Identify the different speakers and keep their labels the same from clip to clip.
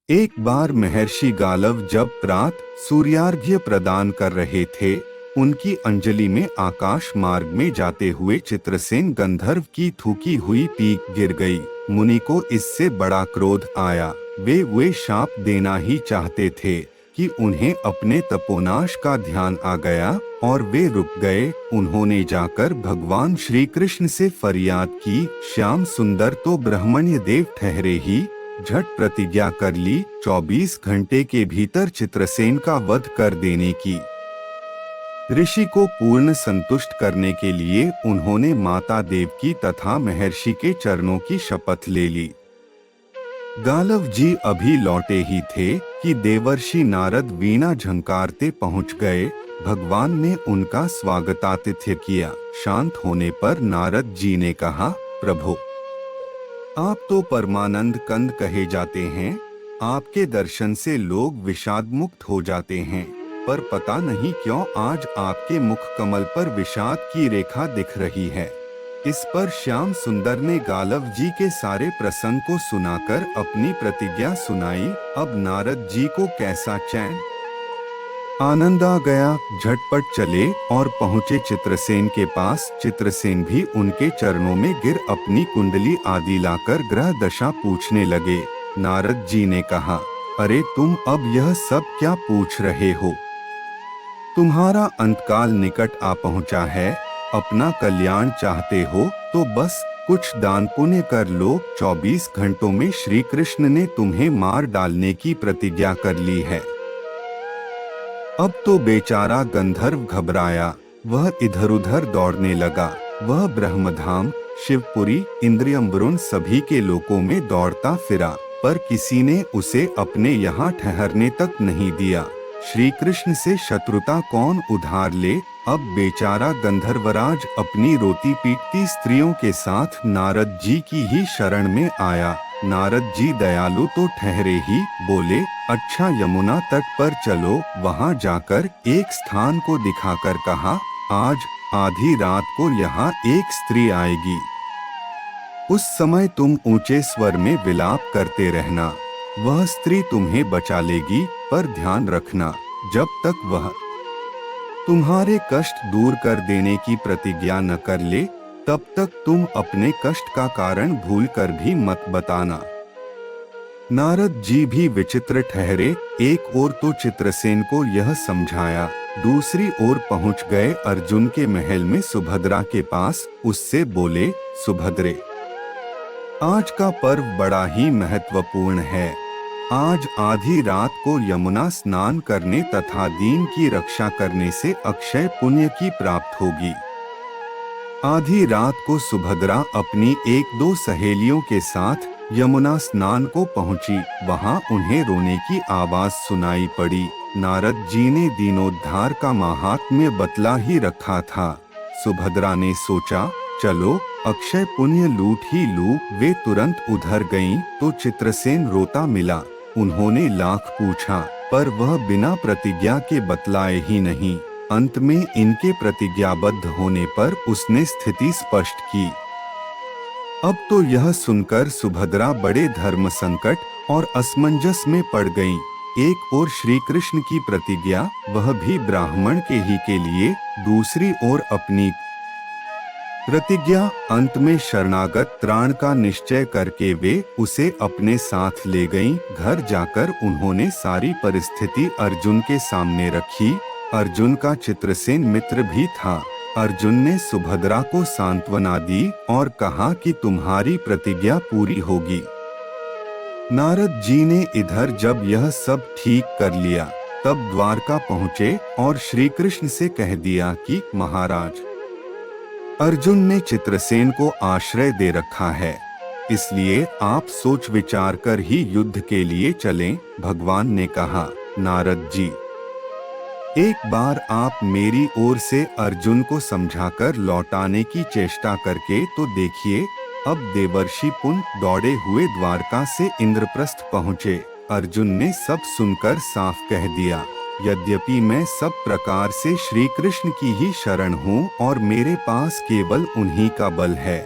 Speaker 1: एक बार महर्षि गालव जब रात सूर्यार्घ्य प्रदान कर रहे थे, उनकी अंजलि में आकाश मार्ग में जाते हुए चित्रसेन गंधर्व की थूकी हुई पीक गिर गई। मुनि को इससे बड़ा क्रोध आया। वे शाप देना ही चाहते थे कि उन्हें अपने तपोनाश का ध्यान आ गया और वे रुक गए। उन्होंने जाकर भगवान श्री कृष्ण से फरियाद की, श्याम सुंदर तो ब्रह्मण्य देव ठहरे ही। झट प्रतिज्ञा कर ली 24 घंटे के भीतर चित्रसेन का वध कर देने की। ऋषि को पूर्ण संतुष्ट करने के लिए उन्होंने माता देवकी तथा महर्षि के चरणों की शपथ ले ली। गालव जी अभी लौटे ही थे कि देवर्षि नारद वीणा झंकारते पहुंच गए। भगवान ने उनका स्वागतातिथ्य किया। शांत होने पर नारद जी ने कहा, प्रभु, आप तो परमानंद कंद कहे जाते हैं। आपके दर्शन से लोग विषाद मुक्त हो जाते हैं, पर पता नहीं क्यों आज आपके मुख कमल पर विषाद की रेखा दिख रही है। इस पर श्याम सुंदर ने गालव जी के सारे प्रसंग को सुनाकर अपनी प्रतिज्ञा सुनाई। अब नारद जी को कैसा चैन आनंद आ गया। झटपट चले और पहुँचे चित्रसेन के पास। चित्रसेन भी उनके चरणों में गिर अपनी कुंडली आदि लाकर ग्रह दशा पूछने लगे। नारद जी ने कहा, अरे तुम अब यह सब क्या पूछ रहे हो? तुम्हारा अंतकाल निकट आ पहुंचा है। अपना कल्याण चाहते हो तो बस कुछ दान पुण्य कर लो। 24 घंटों में श्री कृष्ण ने तुम्हें मार डालने की प्रतिज्ञा कर ली है। अब तो बेचारा गंधर्व घबराया। वह इधर उधर दौड़ने लगा। वह ब्रह्मधाम, शिवपुरी, इंद्रियम्बरुन सभी के लोकों में दौड़ता फिरा, पर किसी ने उसे अपने यहाँ ठहरने तक नहीं दिया। श्री कृष्ण से शत्रुता कौन उधार ले? अब बेचारा गंधर्वराज अपनी रोती पीटती स्त्रियों के साथ नारद जी की ही शरण में आया। नारद जी दयालु तो ठहरे ही, बोले, अच्छा यमुना तट पर चलो। वहाँ जाकर एक स्थान को दिखाकर कहा, आज आधी रात को यहाँ एक स्त्री आएगी। उस समय तुम ऊंचे स्वर में विलाप करते रहना। वह स्त्री तुम्हें बचा लेगी, पर ध्यान रखना, जब तक वह तुम्हारे कष्ट दूर कर देने की प्रतिज्ञा न कर ले, तब तक तुम अपने कष्ट का कारण भूल कर भी मत बताना। नारद जी भी विचित्र ठहरे। एक ओर तो चित्रसेन को यह समझाया, दूसरी ओर पहुंच गए अर्जुन के महल में सुभद्रा के पास। उससे बोले, सुभद्रे, आज का पर्व बड़ा ही महत्वपूर्ण है। आज आधी रात को यमुना स्नान करने तथा दीन की रक्षा करने से अक्षय पुण्य की प्राप्ति होगी। आधी रात को सुभद्रा अपनी 1-2 सहेलियों के साथ यमुना स्नान को पहुंची। वहां उन्हें रोने की आवाज सुनाई पड़ी। नारद जी ने दीनोद्धार का महात्म्य बतला ही रखा था। सुभद्रा ने सोचा, चलो अक्षय पुण्य लूट ही लूं। वे तुरंत उधर गईं तो चित्रसेन रोता मिला। उन्होंने लाख पूछा, पर वह बिना प्रतिज्ञा के बतलाए ही नहीं। अंत में इनके प्रतिज्ञाबद्ध होने पर उसने स्थिति स्पष्ट की। अब तो यह सुनकर सुभद्रा बड़े धर्म संकट और असमंजस में पड़ गईं। एक ओर श्री कृष्ण की प्रतिज्ञा, वह भी ब्राह्मण के ही के लिए, दूसरी ओर अपनी प्रतिज्ञा। अंत में शरणागत त्राण का निश्चय करके वे उसे अपने साथ ले गईं। घर जाकर उन्होंने सारी परिस्थिति अर्जुन के सामने रखी। अर्जुन का चित्रसेन मित्र भी था। अर्जुन ने सुभद्रा को सांत्वना दी और कहा कि तुम्हारी प्रतिज्ञा पूरी होगी। नारद जी ने इधर जब यह सब ठीक कर लिया, तब द्वारका पहुँचे और श्री कृष्ण से कह दिया कि महाराज, अर्जुन ने चित्रसेन को आश्रय दे रखा है, इसलिए आप सोच विचार कर ही युद्ध के लिए चलें। भगवान ने कहा, नारद जी, एक बार आप मेरी ओर से अर्जुन को समझाकर लौटाने की चेष्टा करके तो देखिए। अब देवर्षि पुन दौड़े हुए द्वारका से इंद्रप्रस्थ पहुँचे। अर्जुन ने सब सुनकर साफ कह दिया, यद्यपि मैं सब प्रकार से श्री कृष्ण की ही शरण हूँ और मेरे पास केवल उन्हीं का बल है,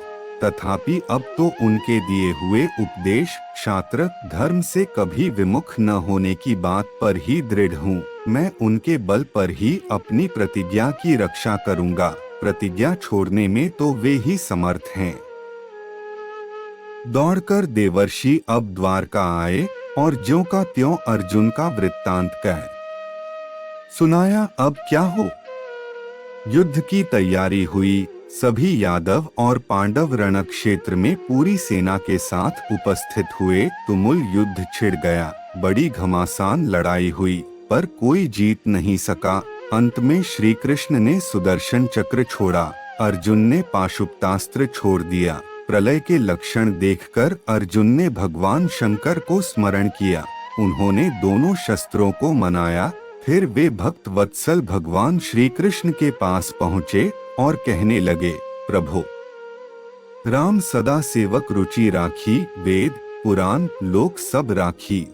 Speaker 1: तथापि अब तो उनके दिए हुए उपदेश क्षात्र धर्म से कभी विमुख न होने की बात पर ही दृढ़ हूँ। मैं उनके बल पर ही अपनी प्रतिज्ञा की रक्षा करूँगा। प्रतिज्ञा छोड़ने में तो वे ही समर्थ हैं। दौड़कर देवर्षि अब द्वारका आए और ज्यों का त्यों अर्जुन का वृत्तांत कह सुनाया। अब क्या हो? युद्ध की तैयारी हुई। सभी यादव और पांडव रणक्षेत्र में पूरी सेना के साथ उपस्थित हुए। तुमुल युद्ध छिड़ गया। बड़ी घमासान लड़ाई हुई, पर कोई जीत नहीं सका। अंत में श्री कृष्ण ने सुदर्शन चक्र छोड़ा, अर्जुन ने पाशुपतास्त्र छोड़ दिया। प्रलय के लक्षण देखकर अर्जुन ने भगवान शंकर को स्मरण किया। उन्होंने दोनों शस्त्रों को मनाया। फिर वे भक्त वत्सल भगवान श्री कृष्ण के पास पहुँचे और कहने लगे, प्रभु, राम सदा सेवक रुचि राखी, वेद पुराण लोक सब राखी।